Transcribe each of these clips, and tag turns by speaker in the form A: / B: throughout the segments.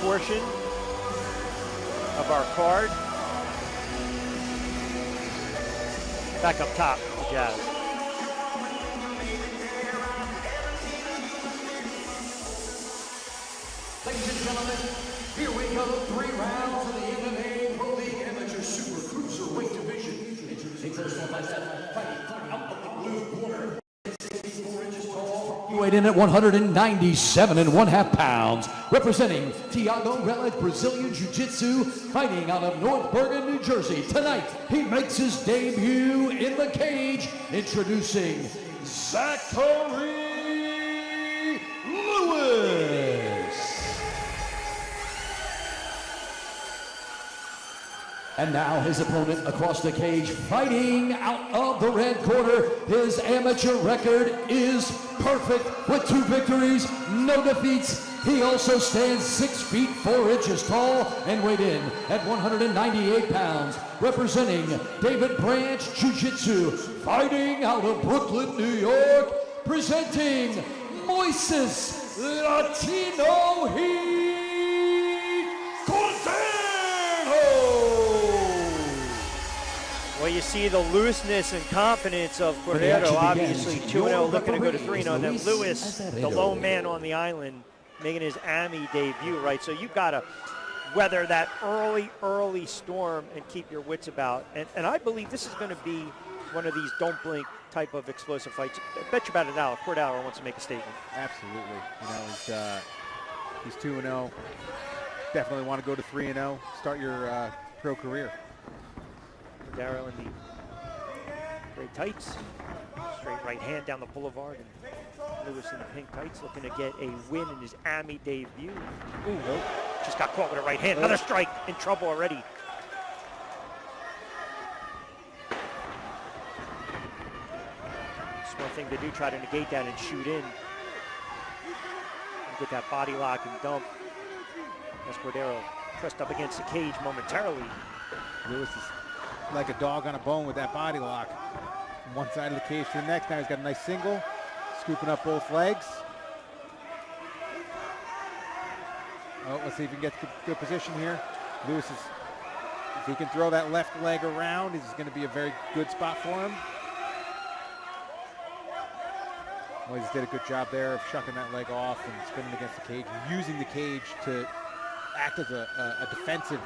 A: portion of our card. Back up top, the Jazz.
B: Ladies and gentlemen, here we go. 3 rounds of the MMA Pro League Amateur Super Cruiserweight Division. Introducing first one by fighting out of the blue corner. 64 inches tall. Weighed in at 197.5 pounds. Representing Thiago Relic Brazilian Jiu-Jitsu, fighting out of North Bergen, New Jersey. Tonight, he makes his debut in the cage. Introducing Zachary Lewis. And now his opponent across the cage, fighting out of the red corner. His amateur record is perfect with 2 victories, no defeats. He also stands 6 feet 4 inches tall and weighed in at 198 pounds. Representing David Branch Jiu-Jitsu, fighting out of Brooklyn, New York. Presenting Moises Latino Heat Cordero.
A: Well, you see the looseness and confidence of Cordero, obviously 2-0, looking to go to 3-0. And then Lewis, the lone man on the island, making his AMI debut, right? So you've got to weather that early storm and keep your wits about. And I believe this is going to be one of these don't blink type of explosive fights. I bet you about it now. Cordero wants to make a statement.
C: Absolutely. You know, he's 2-0. Definitely want to go to 3-0. Start your pro career.
A: Cordero in the gray tights, straight right hand down the boulevard, and Lewis in the pink tights looking to get a win in his AMI debut. Ooh, nope. Just got caught with a right hand. Another strike, in trouble already. Smart thing to do, try to negate that and shoot in. And get that body lock and dump. As Cordero pressed up against the cage momentarily.
C: Lewis is like a dog on a bone with that body lock. From one side of the cage to the next. Now he's got a nice single, scooping up both legs. Oh, let's see if he can get good position here. Lewis is, if he can throw that left leg around, this is going to be a very good spot for him. Moises did a good job there of shucking that leg off and spinning against the cage, using the cage to act as a defensive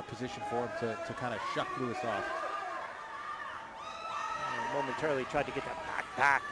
C: position for him to kind of shuck Lewis off.
A: And momentarily tried to get that back,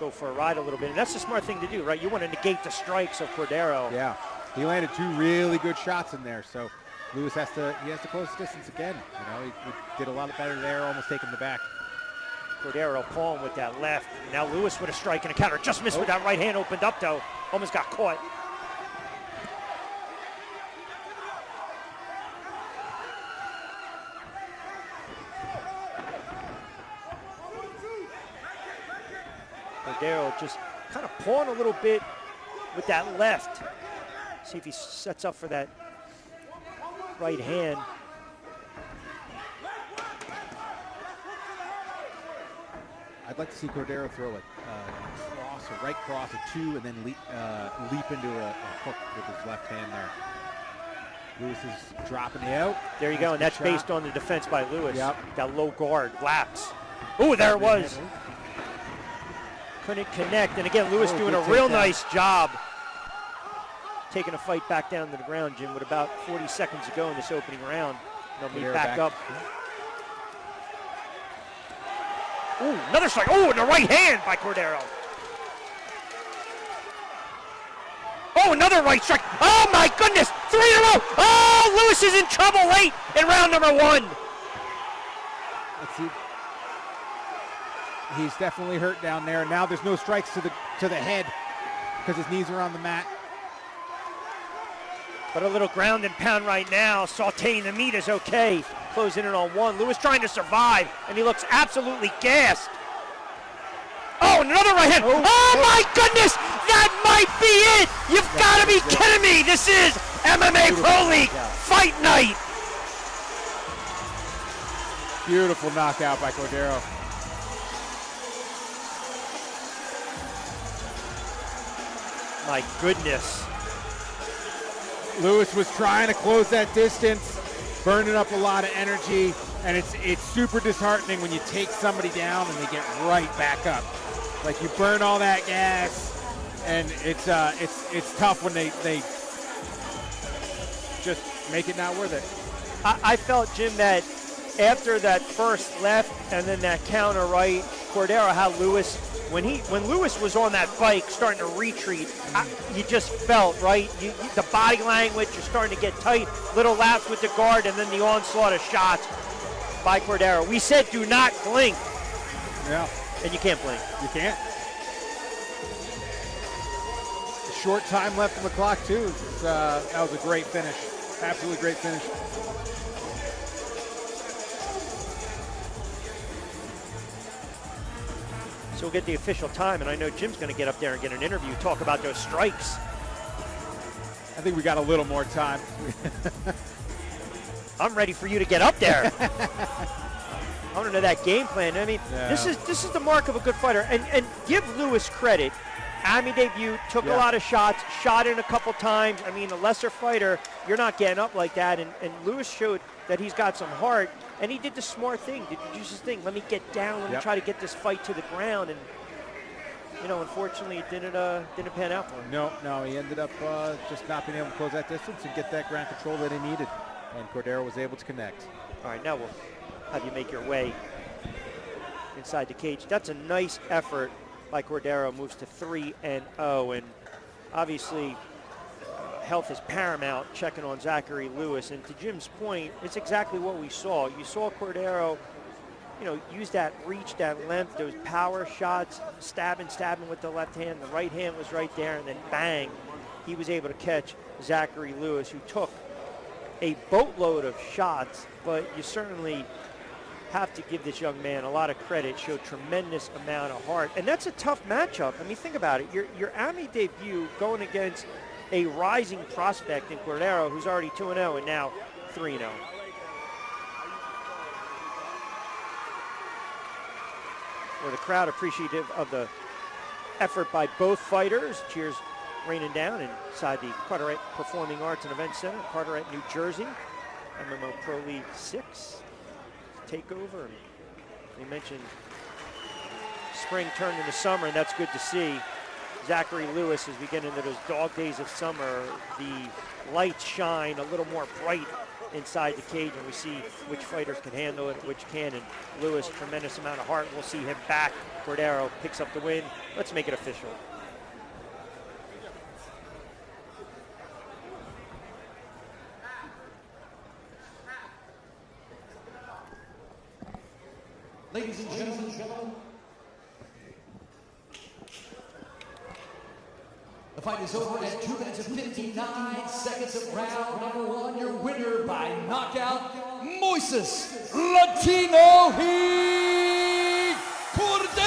A: go for a ride a little bit, and that's the smart thing to do, right? You want to negate the strikes of Cordero.
C: Yeah, he landed 2 really good shots in there, so Lewis has to close the distance again. You know, he did a lot better there, almost taking the back.
A: Cordero palm with that left. Now Lewis with a strike and a counter. Just missed with that right hand, opened up though. Almost got caught. Cordero just kind of pawing a little bit with that left. See if he sets up for that right hand.
C: I'd like to see Cordero throw a cross, a right cross, a 2, and then leap into a hook with his left hand there. Lewis is dropping it out.
A: There you go, and that's based on the defense by Lewis.
C: Yep.
A: That low guard, laps. Ooh, there it was. Couldn't connect, and again, Lewis doing a real nice job taking a fight back down to the ground, Jim, with about 40 seconds to go in this opening round. They'll meet back up. Ooh, another strike. Oh, and the right hand by Cordero. Oh, another right strike. Oh, my goodness. 3 in a row. Oh, Lewis is in trouble late in round number 1.
C: Let's see. He's definitely hurt down there. Now there's no strikes to the head because his knees are on the mat.
A: But a little ground and pound right now. Sauteing the meat is okay. Closing in on 1. Lewis trying to survive, and he looks absolutely gassed. Oh, another right hand. Oh, my goodness. That might be it. You've got to be kidding me. This is MMA Pro League Fight Night.
C: Beautiful knockout by Cordero.
A: My goodness.
C: Lewis was trying to close that distance, burning up a lot of energy, and it's super disheartening when you take somebody down and they get right back up. Like, you burn all that gas, and it's tough when they just make it not worth it.
A: I felt, Jim, that after that first left and then that counter right, Cordero, how Lewis, when Lewis was on that bike starting to retreat, you just felt, right, the body language, you're starting to get tight, little laps with the guard, and then the onslaught of shots by Cordero. We said do not blink.
C: Yeah.
A: And you can't blink.
C: You can't. Short time left on the clock, too. That was a great finish. Absolutely great finish.
A: So we'll get the official time, and I know Jim's going to get up there and get an interview, talk about those strikes.
C: I think we got a little more time.
A: I'm ready for you to get up there. I want to know that game plan. I mean,
C: yeah.
A: this is the mark of a good fighter. And give Lewis credit. Army debut, took a lot of shots, shot in a couple times. I mean, a lesser fighter, you're not getting up like that. And Lewis showed that he's got some heart, and he did the smart thing. Did the juiciest thing. Let me get down. Let me try to get this fight to the ground. And you know, unfortunately, it didn't pan out for him.
C: No, he ended up just not being able to close that distance and get that ground control that he needed. And Cordero was able to connect.
A: All right, now we'll have you make your way inside the cage. That's a nice effort by Cordero. Moves to 3-0, and obviously health is paramount, checking on Zachary Lewis. And to Jim's point, it's exactly what we saw. You saw Cordero, you know, use that reach, that length, those power shots, stabbing with the left hand. The right hand was right there, and then bang, he was able to catch Zachary Lewis, who took a boatload of shots, but you certainly have to give this young man a lot of credit. Showed tremendous amount of heart, and that's a tough matchup. I mean, think about it. Your Army debut going against a rising prospect in Cordero, who's already 2-0 and now 3-0. Well, the crowd appreciative of the effort by both fighters. Cheers raining down inside the Carteret Performing Arts and Events Center, Carteret, New Jersey. MMO Pro League 6 takeover. And we mentioned spring turned into summer, and that's good to see. Zachary Lewis, as we get into those dog days of summer, the lights shine a little more bright inside the cage, and we see which fighters can handle it, which can. And Lewis, tremendous amount of heart. We'll see him back. Cordero picks up the win. Let's make it official.
B: Ladies and gentlemen, the fight is over at 2 minutes and 59 seconds of round number 1. Your winner by knockout, Moises Latino Heat Cordero.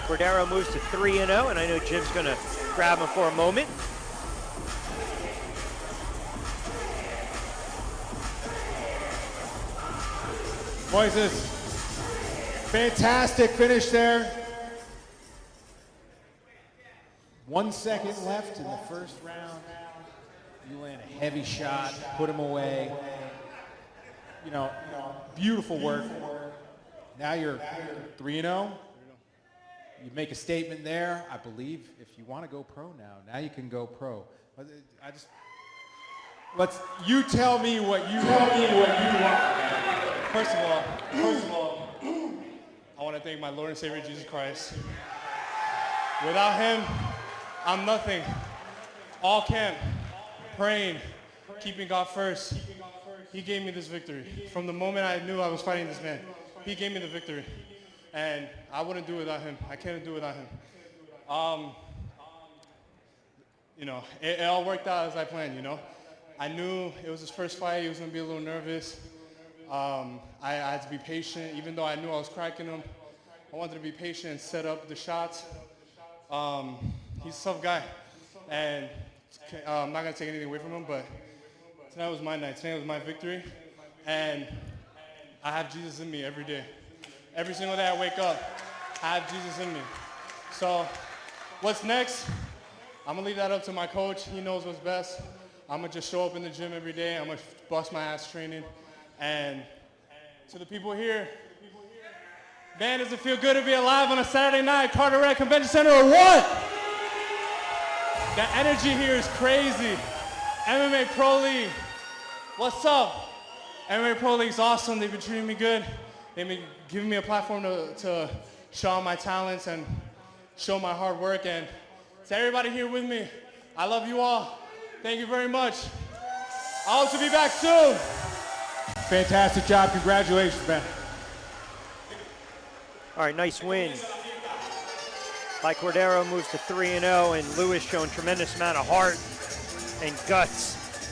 A: Cordero moves to 3-0, and I know Jim's going to grab him for a moment.
D: Moises, fantastic finish there. 1 second left in the first round. You land a heavy shot, put him away. You know, beautiful work. Now you're 3-0. You make a statement there. I believe if you want to go pro now you can go pro. You tell me what you want.
E: First of all, I want to thank my Lord and Savior Jesus Christ. Without him, I'm nothing. All camp, praying, keeping God first. He gave me this victory. From the moment I knew I was fighting this man, he gave me the victory. And I wouldn't do it without him. I couldn't do it without him. You know, it all worked out as I planned, you know. I knew it was his first fight. He was going to be a little nervous. I had to be patient, even though I knew I was cracking him. I wanted to be patient and set up the shots. He's a tough guy, and I'm not going to take anything away from him, but tonight was my night. Tonight was my victory, and I have Jesus in me every day. Every single day I wake up, I have Jesus in me. So what's next? I'm gonna leave that up to my coach. He knows what's best. I'm gonna just show up in the gym every day. I'm gonna bust my ass training. And to the people here, man, does it feel good to be alive on a Saturday night, Cordero Convention Center, or what? The energy here is crazy. MMA Pro League, what's up? MMA Pro League's awesome. They've been treating me good. They've been giving me a platform to show my talents and show my hard work. And to everybody here with me, I love you all. Thank you very much. I hope to be back soon.
D: Fantastic job. Congratulations, man.
A: All right, nice win by Cordero, moves to 3-0, and Lewis showing tremendous amount of heart and guts